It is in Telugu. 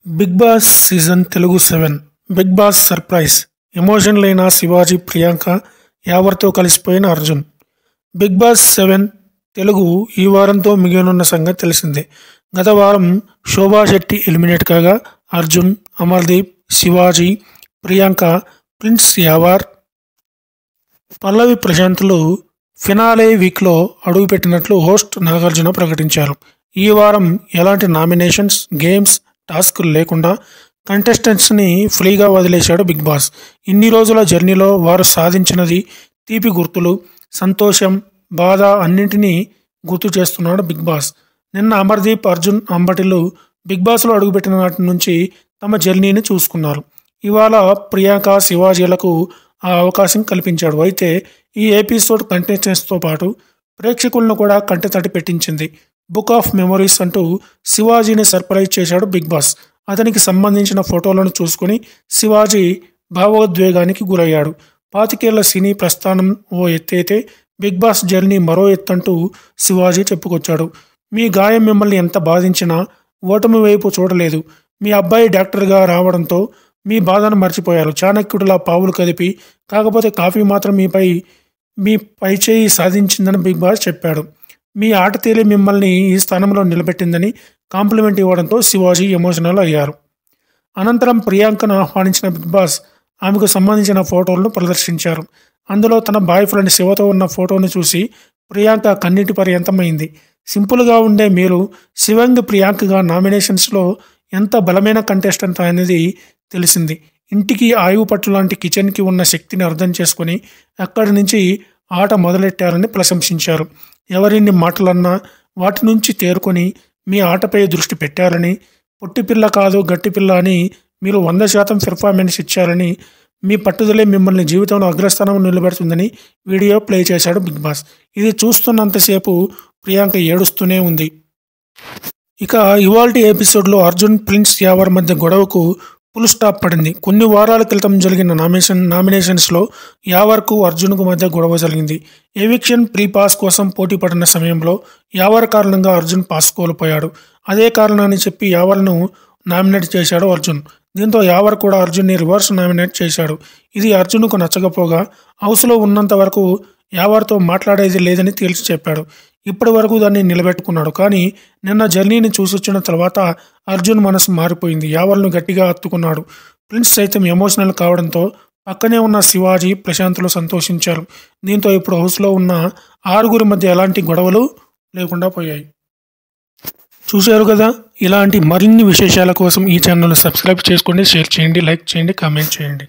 Big boss season Telugu 7 big boss surprise emotion లేన శివాజీ ప్రియాంక యావర్తో కలిసిపోయిన అర్జున్. బిగ్ బాస్ 7 తెలుగు ఈ వారంతో మిగిలినున్న సంగతి తెలిసిందే. గత వారం శోభా శెట్టి ఎలిమినేట్ కాగా అర్జున్, అమర్దీప్, శివాజీ, ప్రియాంక, ప్రిన్స్ యావర్, పల్లవి ప్రశాంత్లు ఫినాలే వీక్లో అడుగుపెట్టినట్లు హోస్ట్ నాగార్జున ప్రకటించారు. ఈ వారం ఎలాంటి నామినేషన్స్, గేమ్స్, టాస్కులు లేకుండా కంటెస్టెంట్స్ని ఫ్రీగా వదిలేశాడు బిగ్ బాస్. ఇన్ని రోజుల జర్నీలో వారు సాధించినది, తీపి గుర్తులు, సంతోషం, బాధ అన్నింటినీ గుర్తు చేస్తున్నాడు బిగ్ బాస్. నిన్న అమర్దీప్, అర్జున్ అంబటిలు బిగ్ బాస్లో అడుగుపెట్టిన నాటి నుంచి తమ జర్నీని చూసుకున్నారు. ఇవాళ ప్రియాంక, శివాజీలకు ఆ అవకాశం కల్పించాడు. అయితే ఈ ఎపిసోడ్ కంటెస్టెంట్స్తో పాటు ప్రేక్షకులను కూడా కంటతడి పెట్టించింది. బుక్ ఆఫ్ మెమరీస్ అంటూ శివాజీని సర్ప్రైజ్ చేశాడు బిగ్ బాస్. అతనికి సంబంధించిన ఫోటోలను చూసుకుని శివాజీ భావోద్వేగానికి గురయ్యాడు. 25 ఏళ్ల సినీ ప్రస్థానం ఓ ఎత్తైతే బిగ్ బాస్ జర్నీ మరో ఎత్తంటూ శివాజీ చెప్పుకొచ్చాడు. మీ గాయం మిమ్మల్ని ఎంత బాధించినా ఓటమి వైపు చూడలేదు. మీ అబ్బాయి డాక్టర్గా రావడంతో మీ బాధను మర్చిపోయారు. చాణక్యుడిలా పావులు కదిపి, కాకపోతే కాఫీ మాత్రం మీ పైచేయి సాధించిందని బిగ్ బాస్ చెప్పాడు. మీ ఆట తీరే మిమ్మల్ని ఈ స్థానంలో నిలబెట్టిందని కాంప్లిమెంట్ ఇవ్వడంతో శివాజీ ఎమోషనల్ అయ్యారు. అనంతరం ప్రియాంకను ఆహ్వానించిన బిగ్ బాస్ ఆమెకు సంబంధించిన ఫోటోలను ప్రదర్శించారు. అందులో తన బాయ్ ఫ్రెండ్ శివతో ఉన్న ఫోటోను చూసి ప్రియాంక కన్నీటి పర్యంతమైంది. సింపుల్గా ఉండే మీరు శివంగ్ ప్రియాంకగా నామినేషన్స్లో ఎంత బలమైన కంటెస్టెంట్ అనేది తెలిసింది. ఇంటికి ఆయువు పట్టు లాంటి కిచెన్కి ఉన్న శక్తిని అర్థం చేసుకుని అక్కడి నుంచి ఆట మొదలెట్టారని ప్రశంసించారు. ఎవరిన్ని మాటలన్నా వాటి నుంచి తేరుకొని మీ ఆటపై దృష్టి పెట్టారని, పొట్టిపిల్ల కాదు గట్టిపిల్ల అని మీరు 100% పెర్ఫార్మెన్స్ ఇచ్చారని, మీ పట్టుదలే మిమ్మల్ని జీవితంలో అగ్రస్థానం నిలబెడుతుందని వీడియో ప్లే చేశాడు బిగ్ బాస్. ఇది చూస్తున్నంతసేపు ప్రియాంక ఏడుస్తూనే ఉంది. ఇక ఇవాల్టి ఎపిసోడ్లో అర్జున్, ప్రిన్స్ యావర్ మధ్య గొడవకు ఫుల్ స్టాప్ పడింది. కొన్ని వారాల క్రితం జరిగిన నామినేషన్స్లో యావర్కు, అర్జున్కు మధ్య గొడవ జరిగింది. ఎవిక్షన్ ప్రీ పాస్ కోసం పోటీ పడిన సమయంలో యావర్ కారణంగా అర్జున్ పాస్ కోల్పోయాడు. అదే కారణాన్ని చెప్పి యావర్ను నామినేట్ చేశాడు అర్జున్. దీంతో యావర్ కూడా అర్జున్ని రివర్స్ నామినేట్ చేశాడు. ఇది అర్జున్కు నచ్చకపోగా హౌస్లో ఉన్నంత వరకు యావర్తో మాట్లాడేది లేదని తేల్చి చెప్పాడు. ఇప్పటి వరకు దాన్ని నిలబెట్టుకున్నాడు. కానీ నిన్న జర్నీని చూసొచ్చిన తర్వాత అర్జున్ మనసు మారిపోయింది. యావర్ను గట్టిగా హత్తుకున్నాడు. ప్రిన్స్ సైతం ఎమోషనల్ కావడంతో పక్కనే ఉన్న శివాజీ, ప్రశాంత్లు సంతోషించారు. దీంతో ఇప్పుడు హౌస్లో ఉన్న 6 మధ్య ఎలాంటి గొడవలు లేకుండా పోయాయి. చూశారు కదా, ఇలాంటి మరిన్ని విశేషాల కోసం ఈ ఛానల్ను సబ్స్క్రైబ్ చేసుకోండి, షేర్ చేయండి, లైక్ చేయండి, కామెంట్ చేయండి.